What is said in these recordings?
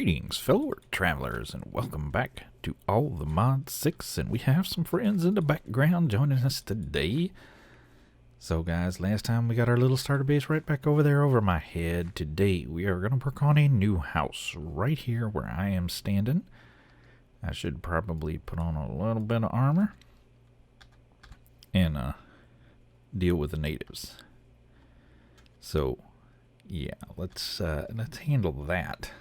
Greetings, fellow travelers, and welcome back to All the Mod 6, and we have some friends in the background joining us today. So guys, last time we got our little starter base right back over there over my head. Today we are going to work on a new house right here where I am standing. I should probably put on a little bit of armor and deal with the natives. So yeah, let's handle that,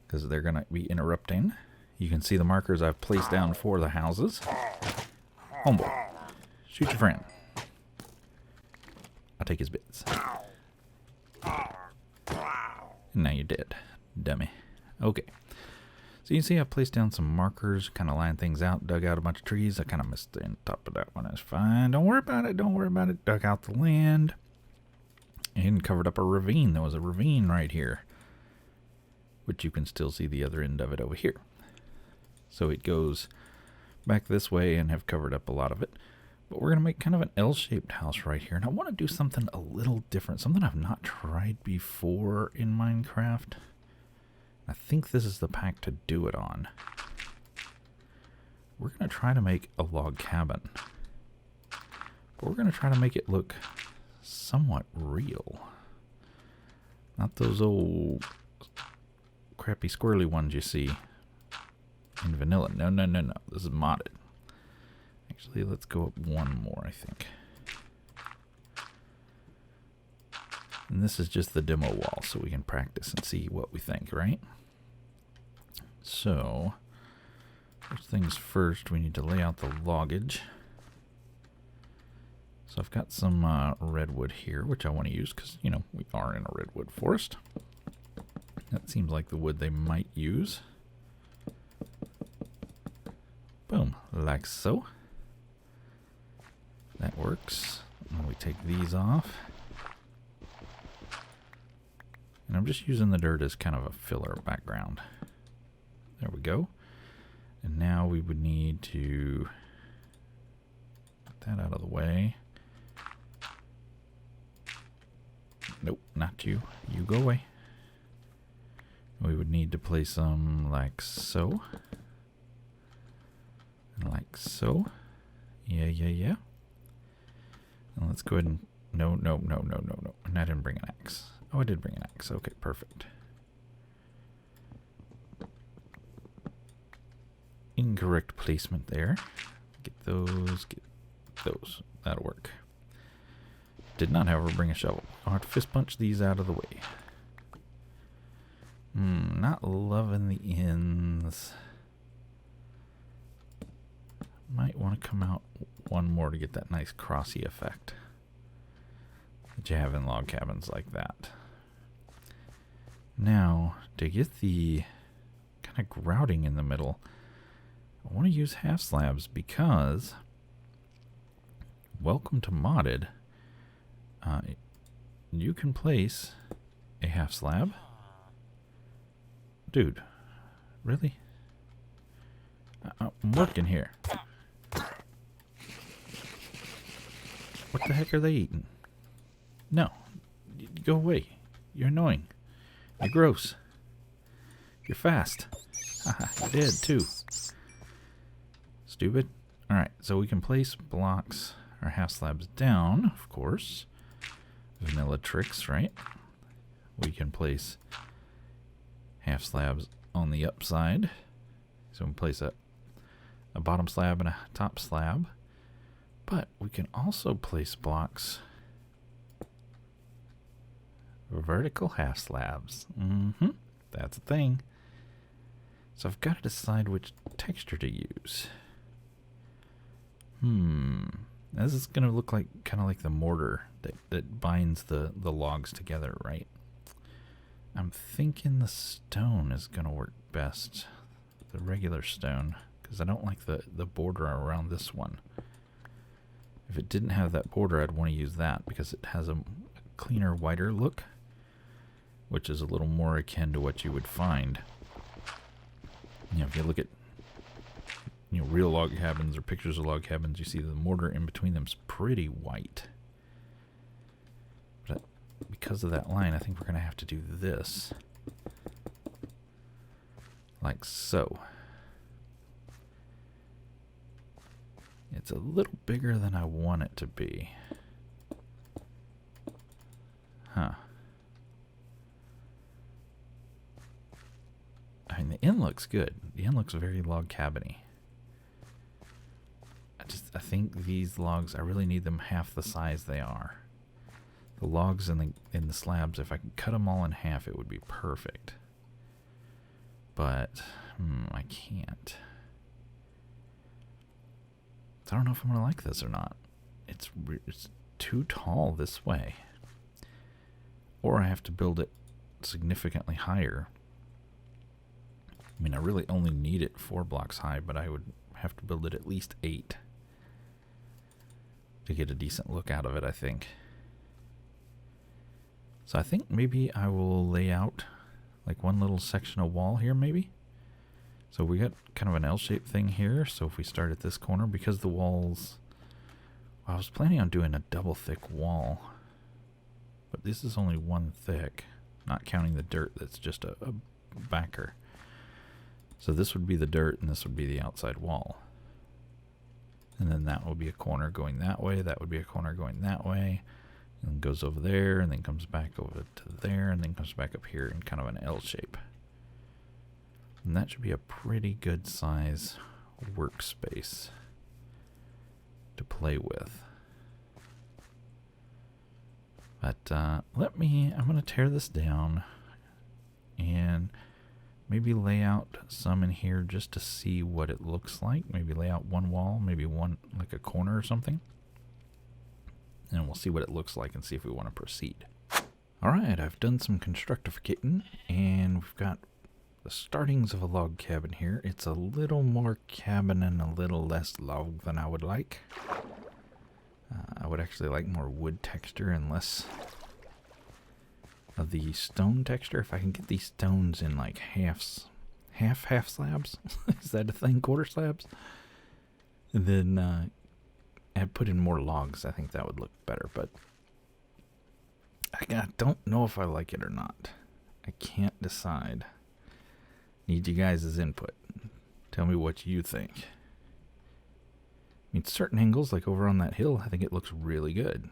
because they're going to be interrupting. You can see the markers I've placed down for the houses. Homeboy, shoot your friend. I'll take his bits. And now you're dead, dummy. Okay. So you can see I placed down some markers, kind of lined things out, dug out a bunch of trees. I kind of missed the top of that one. That's fine. Don't worry about it. Don't worry about it. Dug out the land and covered up a ravine. There was a ravine right here, which you can still see the other end of it over here. So it goes back this way and have covered up a lot of it. But we're going to make kind of an L-shaped house right here. And I want to do something a little different, something I've not tried before in Minecraft. I think this is the pack to do it on. We're going to try to make a log cabin. But we're going to try to make it look somewhat real. Not those old crappy squirrely ones you see in vanilla. No. This is modded. Actually, let's go up one more, I think. And this is just the demo wall, so we can practice and see what we think, right? So, first things first, we need to lay out the loggage. So I've got some redwood here, which I want to use because, you know, we are in a redwood forest. That seems like the wood they might use. Boom, like so. That works. And we take these off. And I'm just using the dirt as kind of a filler background. There we go. And now we would need to get that out of the way. Nope, not you. You go away. We would need to place some like so. And like so. Yeah. And let's go ahead and... No. And I didn't bring an axe. Oh, I did bring an axe. Okay, perfect. Incorrect placement there. Get those. That'll work. Did not, however, bring a shovel. I'll have to fist punch these out of the way. Not loving the ends. Might want to come out one more to get that nice crossy effect that you have in log cabins like that. Now, to get the kind of grouting in the middle, I want to use half slabs because, welcome to modded, you can place a half slab. Dude, really? I'm working here. What the heck are they eating? No, go away. You're annoying. You're gross. You're fast. Haha, you're dead too. Stupid. Alright, so we can place blocks or half slabs down, of course. Vanilla tricks, right? We can place half slabs on the upside. So we can place a bottom slab and a top slab. But we can also place blocks, vertical half slabs. That's a thing. So I've got to decide which texture to use. This is going to look like kind of like the mortar that binds the logs together, right? I'm thinking the stone is going to work best. The regular stone, because I don't like the border around this one. If it didn't have that border, I'd want to use that because it has a cleaner, whiter look, which is a little more akin to what you would find. You know, if you look at real log cabins or pictures of log cabins, you see the mortar in between them is pretty white. But because of that line, I think we're going to have to do this. Like so. It's a little bigger than I want it to be. Huh. I mean, the inn looks good. The inn looks very log cabiny. I think these logs, I really need them half the size they are. The logs in the slabs, if I could cut them all in half, it would be perfect. But I can't. So I don't know if I'm gonna like this or not. It's too tall this way, or I have to build it significantly higher. I mean, I really only need it 4 blocks high, but I would have to build it at least 8 to get a decent look out of it, I think. So I think maybe I will lay out like one little section of wall here, maybe. So we got kind of an L-shaped thing here. So if we start at this corner, because the walls, well, I was planning on doing a double thick wall, but this is only 1 thick, not counting the dirt that's just a backer. So this would be the dirt and this would be the outside wall. And then that will be a corner going that way, that would be a corner going that way, and goes over there, and then comes back over to there, and then comes back up here in kind of an L shape. And that should be a pretty good size workspace to play with. But I'm going to tear this down and maybe lay out some in here just to see what it looks like. Maybe lay out one wall, maybe one, like a corner or something. And we'll see what it looks like and see if we want to proceed. Alright, I've done some Constructive Kitten, and we've got the startings of a log cabin here. It's a little more cabin and a little less log than I would like. I would actually like more wood texture and less of the stone texture. If I can get these stones in like half slabs, is that a thing? Quarter slabs? And then and put in more logs, I think that would look better. But I don't know if I like it or not. I can't decide. Need you guys' input. Tell me what you think. I mean, certain angles, like over on that hill, I think it looks really good.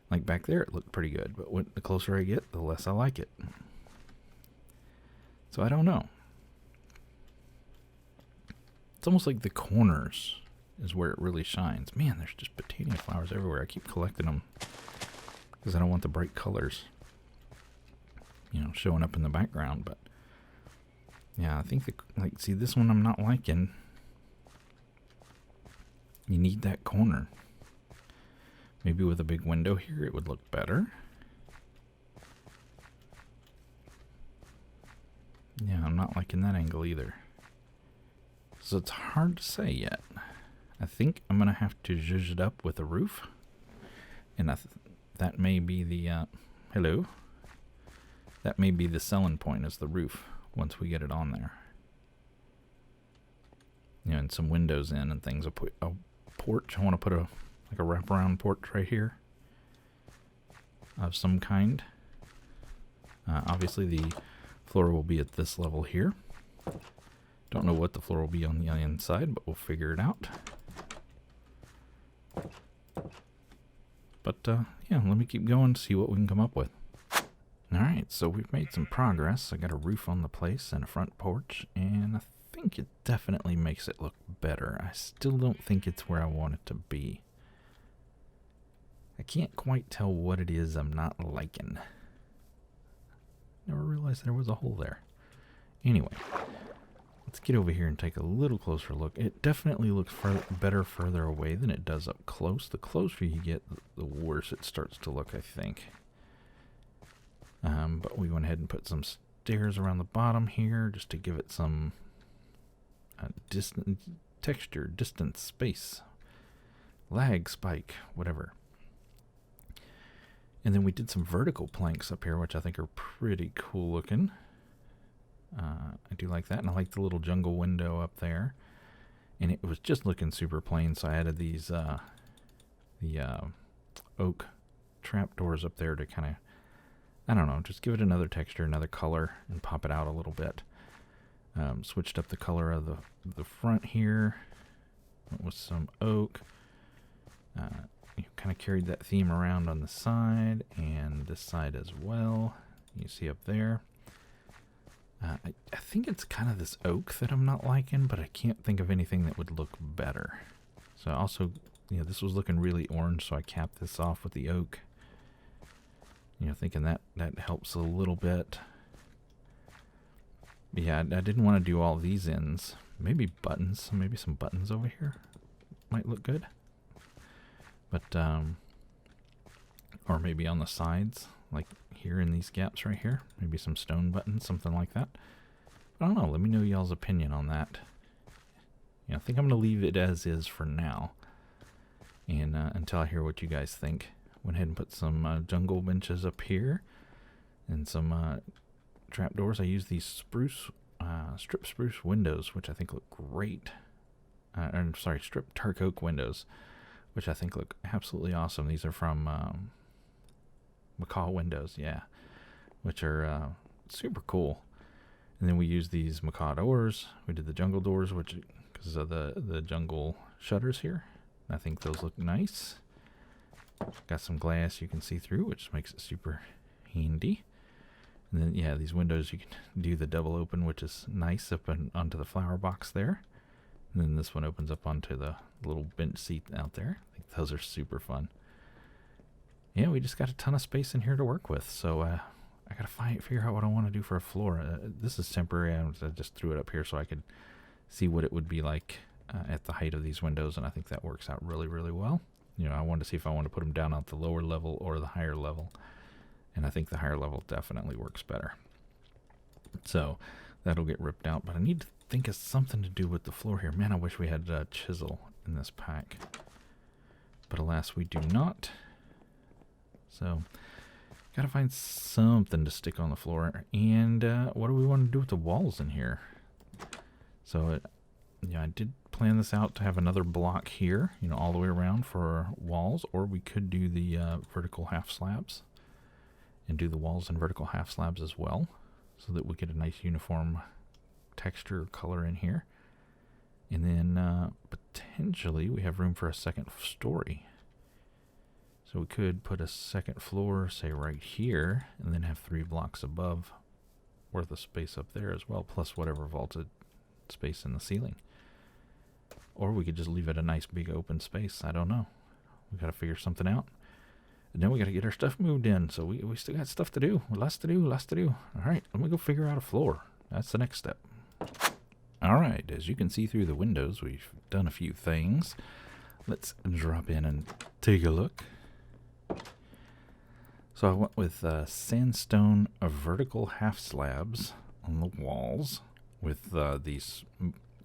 Like back there, it looked pretty good, but the closer I get, the less I like it. So I don't know. It's almost like the corners is where it really shines. Man, there's just petania flowers everywhere. I keep collecting them because I don't want the bright colors, showing up in the background. But yeah, I think see, this one I'm not liking. You need that corner. Maybe with a big window here, it would look better. Yeah, I'm not liking that angle either. So it's hard to say yet. I think I'm going to have to zhuzh it up with a roof. And that may be the, hello? That may be the selling point, is the roof, once we get it on there. And some windows in and things. I'll put a porch. I want to put a wraparound porch right here of some kind. Obviously the floor will be at this level here. Don't know what the floor will be on the inside, but we'll figure it out. But yeah, let me keep going, see what we can come up with. Alright, so we've made some progress. I got a roof on the place and a front porch, and I think it definitely makes it look better. I still don't think it's where I want it to be. I can't quite tell what it is I'm not liking. Never realized there was a hole there. Anyway, let's get over here and take a little closer look. It definitely looks better further away than it does up close. The closer you get, the worse it starts to look, I think. But we went ahead and put some stairs around the bottom here just to give it some texture, distance, space, lag, spike, whatever. And then we did some vertical planks up here, which I think are pretty cool looking. I do like that, and I like the little jungle window up there. And it was just looking super plain, so I added these the oak trapdoors up there to kind of I don't know, just give it another texture, another color, and pop it out a little bit. Switched up the color of the front here with some oak. Kind of carried that theme around on the side and this side as well. You see up there. I think it's kind of this oak that I'm not liking, but I can't think of anything that would look better. So also, this was looking really orange, so I capped this off with the oak. Thinking that helps a little bit. Yeah, I didn't want to do all these ends. Maybe buttons. Maybe some buttons over here might look good. But, or maybe on the sides, like here in these gaps right here. Maybe some stone buttons, something like that. I don't know. Let me know y'all's opinion on that. I think I'm going to leave it as is for now. And until I hear what you guys think. Went ahead and put some jungle benches up here. And some trapdoors. I use these strip spruce windows, which I think look great. Strip dark oak windows, which I think look absolutely awesome. These are from Macaw Windows, yeah, which are super cool. And then we use these Macaw doors. We did the jungle doors, which because of the jungle shutters here. I think those look nice. Got some glass you can see through, which makes it super handy. And then, yeah, these windows you can do the double open, which is nice up onto the flower box there. And then this one opens up onto the little bench seat out there. I think those are super fun. Yeah, we just got a ton of space in here to work with. So I got to figure out what I want to do for a floor. This is temporary. I just threw it up here so I could see what it would be like at the height of these windows. And I think that works out really, really well. I wanted to see if I want to put them down at the lower level or the higher level. And I think the higher level definitely works better. So that'll get ripped out. But I need to think of something to do with the floor here. Man, I wish we had a chisel in this pack. But alas, we do not. So got to find something to stick on the floor. And what do we want to do with the walls in here? So, I did plan this out to have another block here, all the way around for walls. Or we could do the vertical half slabs. And do the walls in vertical half slabs as well, so that we get a nice uniform texture color in here. And then potentially we have room for a second story. So we could put a second floor, say right here, and then have 3 blocks above worth of space up there as well, plus whatever vaulted space in the ceiling. Or we could just leave it a nice big open space. I don't know. We got to figure something out. And then we got to get our stuff moved in. So we still got stuff to do. Lots to do. All right, let me go figure out a floor. That's the next step. All right, as you can see through the windows, we've done a few things. Let's drop in and take a look. So I went with sandstone vertical half slabs on the walls with these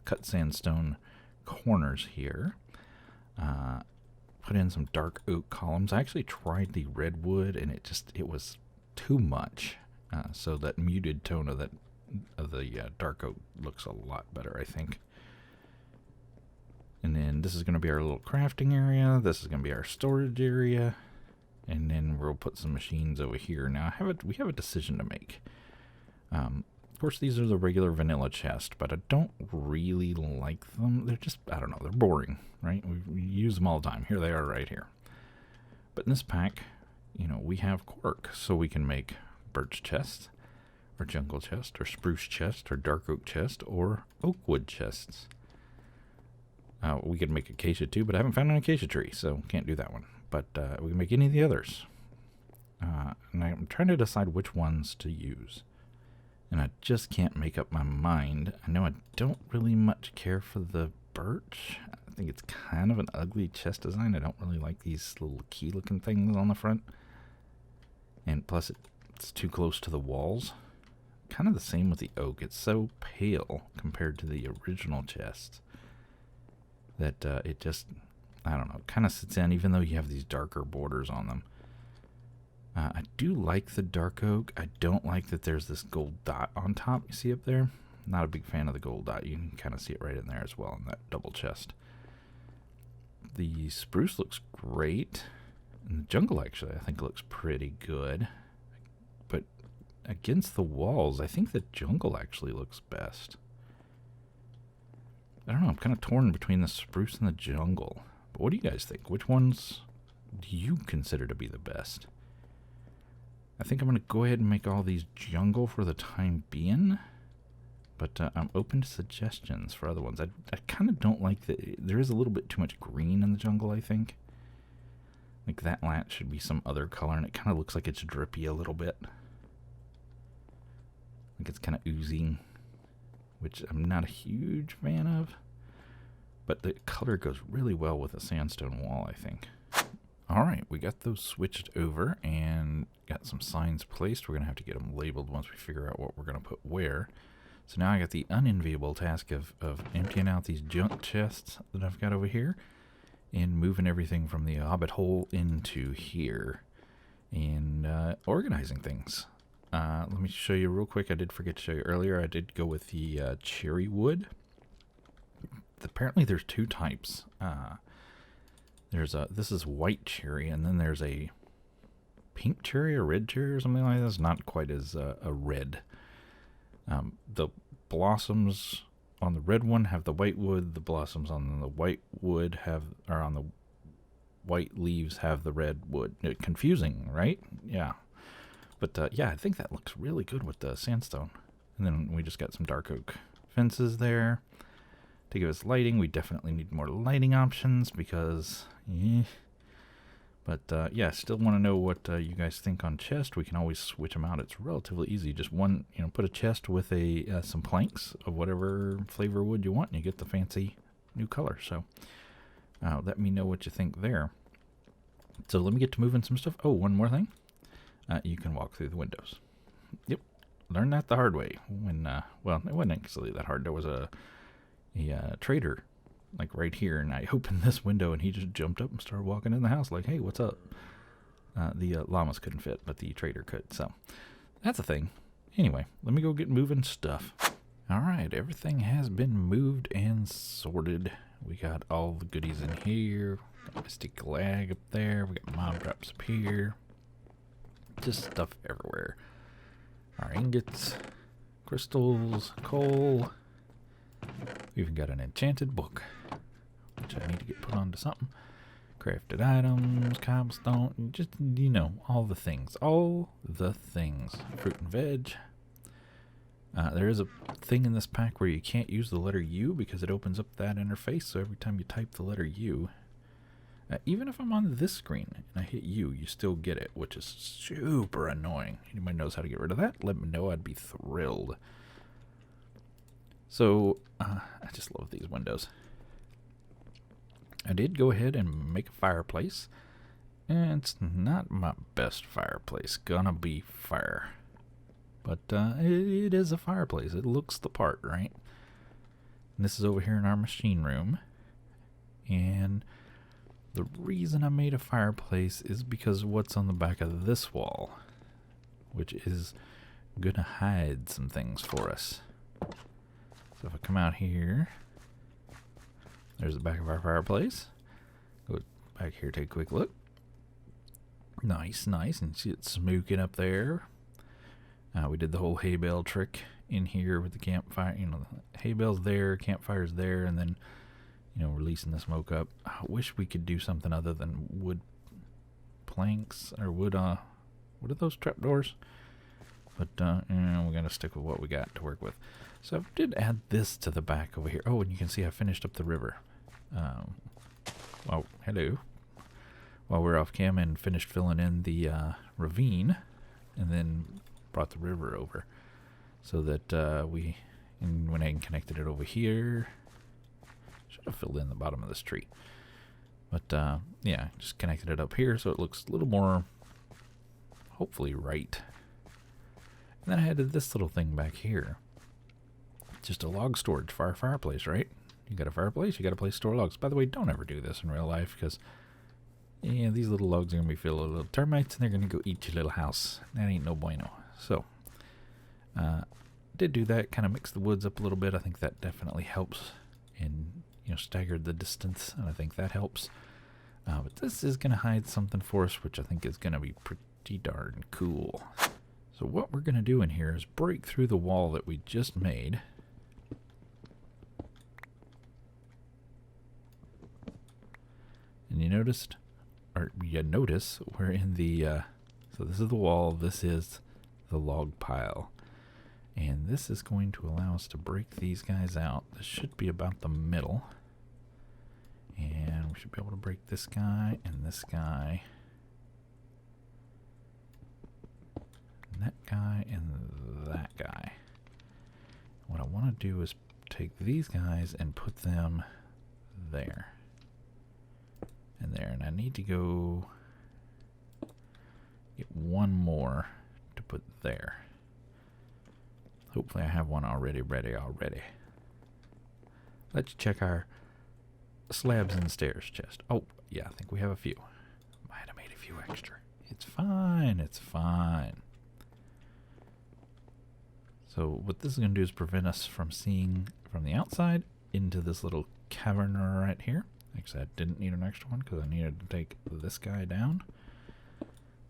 cut sandstone corners here. Put in some dark oak columns. I actually tried the redwood, and it was too much. So that muted tone of the dark oak looks a lot better, I think. And then this is going to be our little crafting area. This is going to be our storage area. And then we'll put some machines over here. Now we have a decision to make. Of course, these are the regular vanilla chest, but I don't really like them. They're just, I don't know, they're boring, right? We use them all the time. Here they are right here. But in this pack, we have cork, so we can make birch chest, or jungle chest, or spruce chest, or dark oak chest, or oak wood chests. We could make acacia too, but I haven't found an acacia tree, so can't do that one. But we can make any of the others. And I'm trying to decide which ones to use. And I just can't make up my mind. I know I don't really much care for the birch. I think it's kind of an ugly chest design. I don't really like these little key looking things on the front. And plus it's too close to the walls. Kind of the same with the oak. It's so pale compared to the original chest that it just, I don't know, kind of sits in even though you have these darker borders on them. I do like the dark oak. I don't like that there's this gold dot on top. You see up there? Not a big fan of the gold dot. You can kind of see it right in there as well in that double chest. The spruce looks great. And the jungle actually I think looks pretty good. against the walls, I think the jungle actually looks best. I don't know, I'm kind of torn between the spruce and the jungle. But what do you guys think? Which ones do you consider to be the best? I think I'm going to go ahead and make all these jungle for the time being. But I'm open to suggestions for other ones. I kind of don't like that. There is a little bit too much green in the jungle, I think. Like that latch should be some other color, and it kind of looks like it's drippy a little bit. Like it's kind of oozing, which I'm not a huge fan of. But the color goes really well with a sandstone wall, I think. Alright, we got those switched over and got some signs placed. We're going to have to get them labeled once we figure out what we're going to put where. So now I got the unenviable task of emptying out these junk chests that I've got over here and moving everything from the hobbit hole into here and organizing things. Let me show you real quick. I did forget to show you earlier. I did go with the cherry wood. Apparently there's two types. This is white cherry, and then there's a pink cherry or red cherry or something like that. It's not quite as a red. The blossoms on the red one have the white wood. The blossoms on the white wood on the white leaves have the red wood. Confusing, right? Yeah. But yeah, I think that looks really good with the sandstone. And then we just got some dark oak fences there to give us lighting. We definitely need more lighting options because, But yeah, still want to know what you guys think on chest. We can always switch them out. It's relatively easy. Just one, put a chest with some planks of whatever flavor wood you want, and you get the fancy new color. So let me know what you think there. So let me get to moving some stuff. Oh, one more thing. You can walk through the windows. Yep, learned that the hard way. When well, it wasn't actually that hard. There was a trader like right here, and I opened this window and he just jumped up and started walking in the house like, hey, what's up? The llamas couldn't fit, but the trader could, so that's a thing. Anyway, let me go get moving stuff. Alright, everything has been moved and sorted. We got all the goodies in here. Got Mystic Lag up there. We got mob drops up here. Just stuff everywhere. Our ingots, crystals, coal. We even got an enchanted book, which I need to get put onto something. Crafted items, cobblestone, just, all the things. All the things. Fruit and veg. There is a thing in this pack where you can't use the letter U because it opens up that interface, so every time you type the letter U, even if I'm on this screen and I hit U, you still get it, which is super annoying. Anybody knows how to get rid of that? Let me know. I'd be thrilled. So, I just love these windows. I did go ahead and make a fireplace. And it's not my best fireplace. Gonna be fire. But it is a fireplace. It looks the part, right? And this is over here in our machine room. And the reason I made a fireplace is because of what's on the back of this wall, which is gonna hide some things for us. So if I come out here, there's the back of our fireplace. Go back here, take a quick look. Nice, nice, and see it smoking up there. We did the whole hay bale trick in here with the campfire. The hay bale's there, campfire's there, and then, releasing the smoke up. I wish we could do something other than wood planks, or wood, what are those trapdoors? But, we're going to stick with what we got to work with. So I did add this to the back over here. Oh, and you can see I finished up the river. Well, hello. While we're off cam and finished filling in the ravine, and then brought the river over. So that we went ahead and connected it over here. Should have filled in the bottom of this tree. But, yeah, just connected it up here so it looks a little more, hopefully, right. And then I added this little thing back here. Just a log storage for our fireplace, right? You got a fireplace, you got a place to store logs. By the way, don't ever do this in real life because, these little logs are going to be filled with little termites and they're going to go eat your little house. That ain't no bueno. So, did do that, kind of mix the woods up a little bit. I think that definitely helps and, staggered the distance, and I think that helps. But this is going to hide something for us, which I think is going to be pretty darn cool. So what we're going to do in here is break through the wall that we just made. And you notice we're in the, so this is the wall, this is the log pile. And this is going to allow us to break these guys out. This should be about the middle. And we should be able to break this guy and this guy. And that guy and that guy. What I want to do is take these guys and put them there. And there. And I need to go get one more to put there. Hopefully I have one already ready. Let's check our slabs and stairs chest. Oh, yeah, I think we have a few. Might have made a few extra. It's fine, it's fine. So what this is going to do is prevent us from seeing from the outside into this little cavern right here. Actually, I didn't need an extra one because I needed to take this guy down.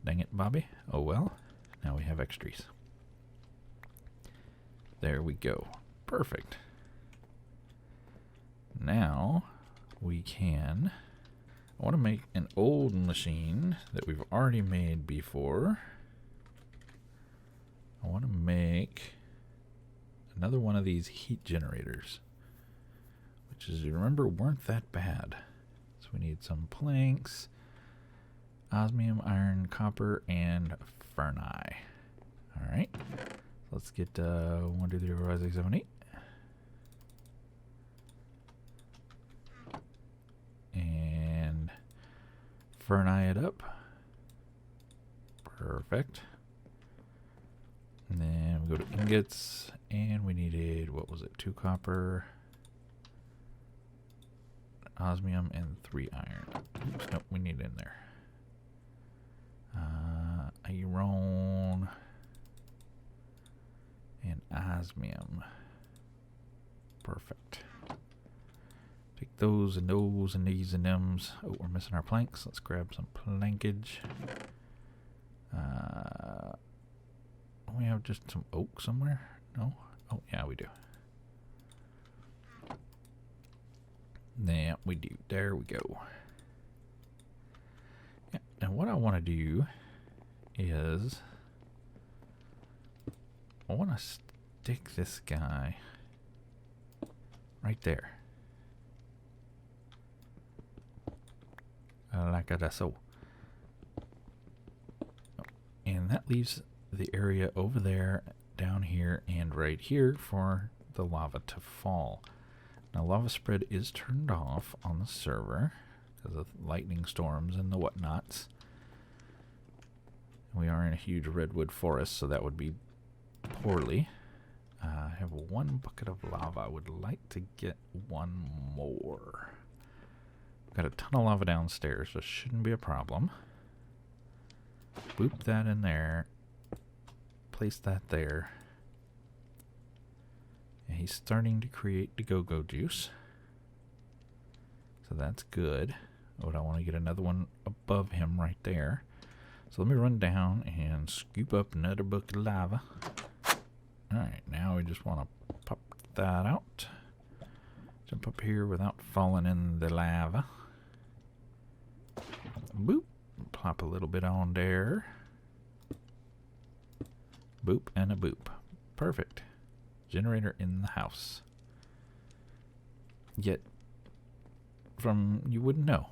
Dang it, Bobby. Oh well. Now we have extras. There we go. Perfect. Now we can... I want to make an old machine that we've already made before. I want to make another one of these heat generators, which, as you remember, weren't that bad. So we need some planks, osmium, iron, copper, and ferni. Alright. Let's get 1, 2, 3, 4, 5, 6, 7, 8. And ferni it up. Perfect. And then we go to ingots, and we needed, what was it, 2 copper, osmium, and 3 iron. Oops, nope, we need it in there. Iron and osmium. Perfect. Take those and those and these and thems. Oh, we're missing our planks. Let's grab some plankage. We have just some oak somewhere? No? Oh, yeah, we do. Yeah, we do. There we go. Yeah, and what I want to do is I want to stick this guy right there. Like that, so. And that leaves the area over there, down here, and right here for the lava to fall. Now, lava spread is turned off on the server because of lightning storms and the whatnots. We are in a huge redwood forest, so that would be poorly. I have 1 bucket of lava. I would like to get 1 more. Got a ton of lava downstairs, so shouldn't be a problem. Boop that in there. Place that there. And he's starting to create the go-go juice. So that's good. But I want to get another one above him right there. So let me run down and scoop up another bucket of lava. Alright, now we just want to pop that out. Jump up here without falling in the lava. Boop. Plop a little bit on there. Boop and a boop. Perfect. Generator in the house. Yet, from you wouldn't know.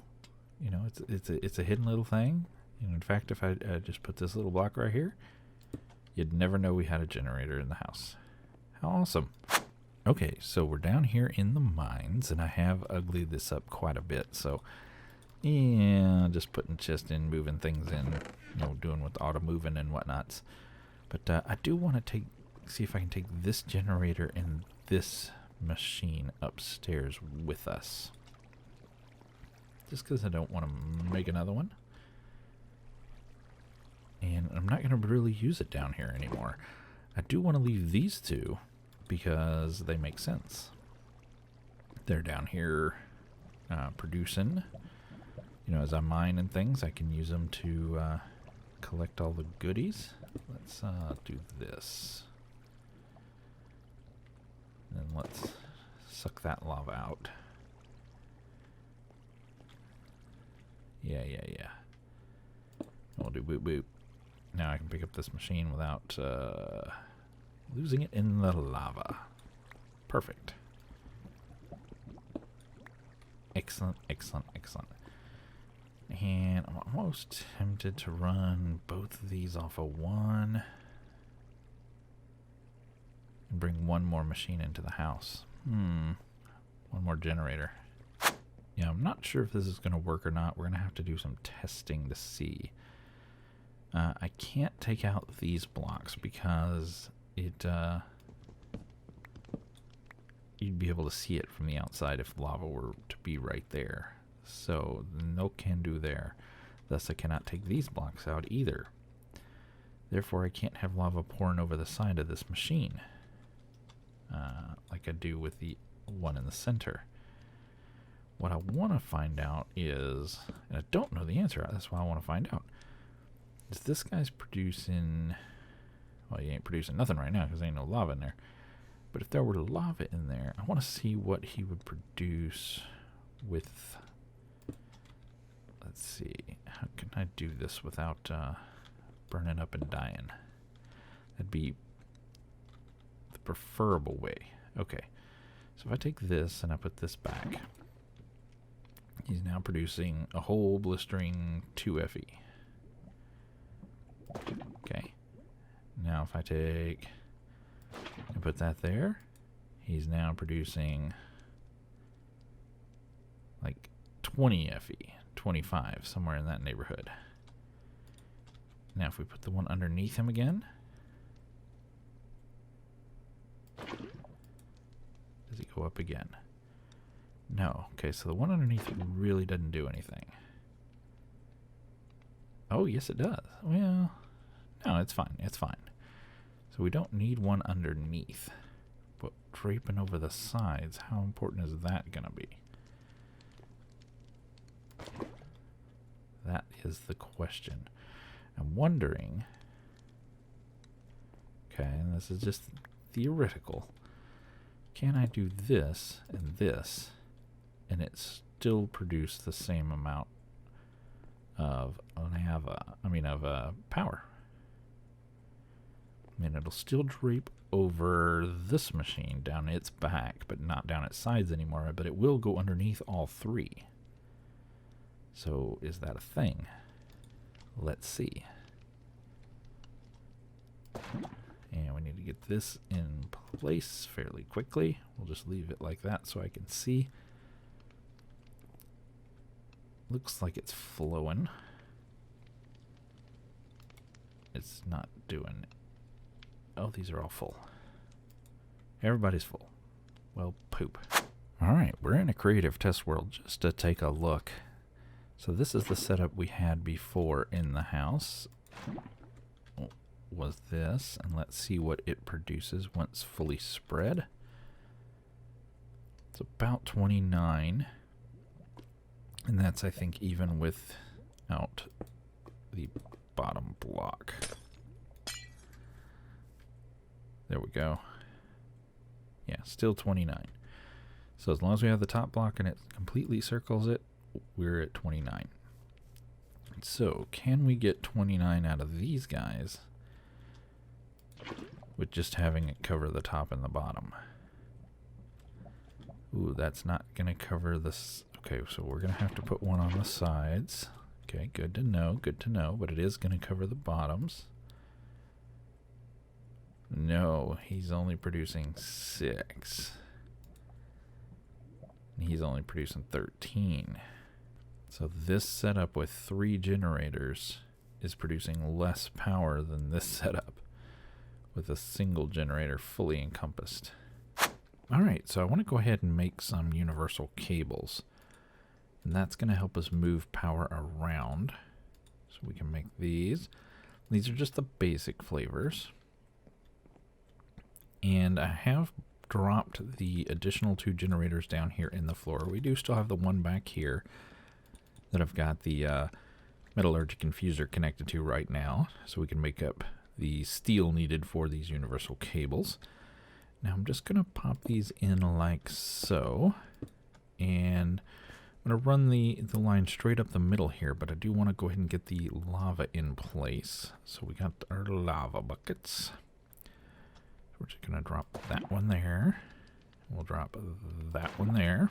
You know, it's a hidden little thing. You know, in fact, if I just put this little block right here, you'd never know we had a generator in the house. How awesome. Okay, so we're down here in the mines, and I have uglied this up quite a bit. So, yeah, just putting chest in, moving things in, you know, doing with auto moving and whatnots. But I do want to see if I can take this generator and this machine upstairs with us. Just because I don't want to make another one. And I'm not going to really use it down here anymore. I do want to leave these 2 because they make sense. They're down here producing. You know, as I mine and things, I can use them to collect all the goodies. Let's do this. And let's suck that lava out. Yeah. We'll do boop boop. Now I can pick up this machine without losing it in the lava. Perfect. Excellent. And I'm almost tempted to run both of these off of one and bring one more machine into the house. One more generator. Yeah, I'm not sure if this is going to work or not. We're going to have to do some testing to see. I can't take out these blocks because it you'd be able to see it from the outside if lava were to be right there. So no can do there. Thus I cannot take these blocks out either. Therefore I can't have lava pouring over the side of this machine like I do with the one in the center. What I want to find out is, and I don't know the answer, that's why I want to find out, is this guy's producing, well, he ain't producing nothing right now because there ain't no lava in there. But if there were lava in there, I want to see what he would produce with, let's see, how can I do this without burning up and dying? That'd be the preferable way. Okay, so if I take this and I put this back, he's now producing a whole blistering 2 Fe. Okay, now if I take and put that there, he's now producing like 20 Fe, 25, somewhere in that neighborhood. Now if we put the one underneath him again, does he go up again? No. Okay, so the one underneath really doesn't do anything. Oh, yes it does. Well, no, it's fine. It's fine. So we don't need one underneath. But draping over the sides, how important is that going to be? That is the question. I'm wondering... Okay, and this is just theoretical. Can I do this and this, and it still produce the same amount of power? I mean, it'll still drape over this machine down its back, but not down its sides anymore, but it will go underneath all three. So, is that a thing? Let's see. And we need to get this in place fairly quickly. We'll just leave it like that so I can see. Looks like it's flowing. It's not doing it. Oh, these are all full. Everybody's full. Well, poop. Alright, we're in a creative test world just to take a look. So this is the setup we had before in the house. Was this, and let's see what it produces once fully spread. It's about 29, and that's, I think, even without the bottom block. There we go. Yeah, still 29. So as long as we have the top block and it completely circles it, we're at 29. So can we get 29 out of these guys with just having it cover the top and the bottom? Ooh, that's not going to cover this. Okay, so we're going to have to put one on the sides. Okay, good to know, but it is going to cover the bottoms. No, he's only producing 6. He's only producing 13. So this setup with 3 generators is producing less power than this setup with a single generator fully encompassed. Alright, so I want to go ahead and make some universal cables. And that's going to help us move power around. So we can make these. These are just the basic flavors. And I have dropped the additional 2 generators down here in the floor. We do still have the one back here that I've got the metallurgic infuser connected to right now, so we can make up the steel needed for these universal cables. Now I'm just going to pop these in like so, and I'm going to run the line straight up the middle here, but I do want to go ahead and get the lava in place. So we got our lava buckets. We're just going to drop that one there. We'll drop that one there.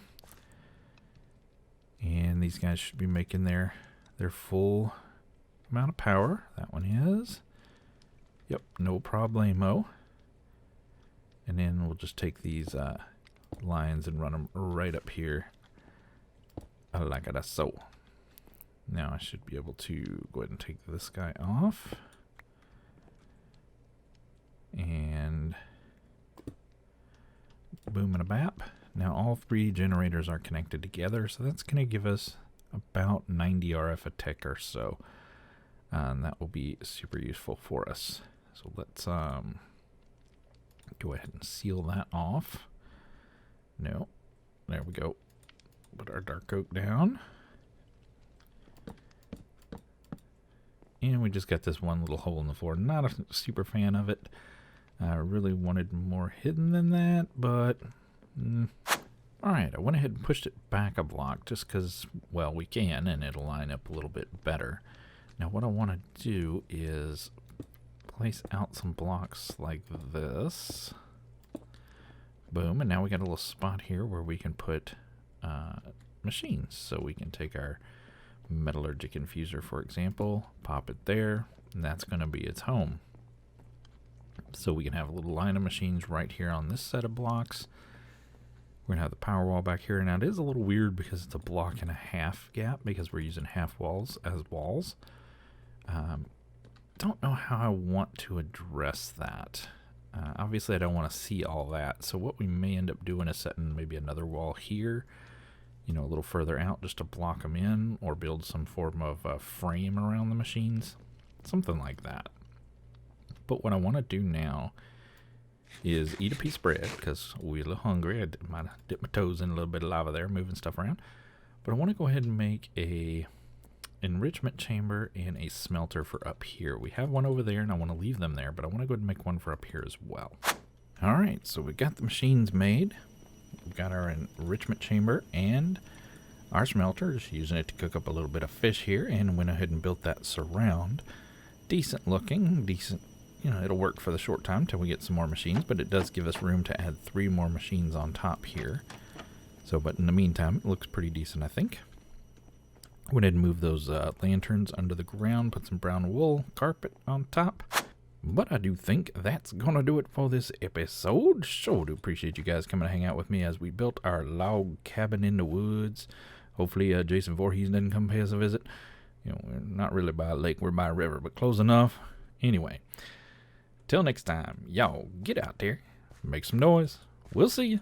And these guys should be making their full amount of power. That one is. Yep, no problemo. And then we'll just take these lines and run them right up here. Like that, so. Now I should be able to go ahead and take this guy off. And boom and a bap. Now all three generators are connected together, so that's going to give us about 90 RF a tick or so. And that will be super useful for us. So let's go ahead and seal that off. No, there we go. Put our dark oak down. And we just got this one little hole in the floor. Not a super fan of it. I really wanted more hidden than that, but alright, I went ahead and pushed it back a block just because, well, we can, and it'll line up a little bit better. Now what I want to do is place out some blocks like this. Boom, and now we got a little spot here where we can put machines. So we can take our metallurgic infuser, for example, pop it there, and that's going to be its home. So we can have a little line of machines right here on this set of blocks. We're going to have the power wall back here. Now it is a little weird because it's a block and a half gap because we're using half walls as walls. Don't know how I want to address that. Obviously I don't want to see all that, so what we may end up doing is setting maybe another wall here, you know, a little further out just to block them in, or build some form of frame around the machines, something like that. But what I want to do now is eat a piece of bread, because we're a little hungry. I might have dipped my toes in a little bit of lava there, moving stuff around. But I want to go ahead and make a enrichment chamber and a smelter for up here. We have one over there, and I want to leave them there, but I want to go ahead and make one for up here as well. Alright, so we got the machines made. We've got our enrichment chamber and our smelter, just using it to cook up a little bit of fish here, and went ahead and built that surround. Decent looking, decent, you know, it'll work for the short time till we get some more machines, but it does give us room to add 3 more machines on top here. So, but in the meantime, it looks pretty decent, I think. Went ahead and move those lanterns under the ground, put some brown wool carpet on top. But I do think that's going to do it for this episode. So do appreciate you guys coming to hang out with me as we built our log cabin in the woods. Hopefully Jason Voorhees didn't come pay us a visit. You know, we're not really by a lake, we're by a river, but close enough. Anyway, till next time, y'all get out there, make some noise. We'll see you.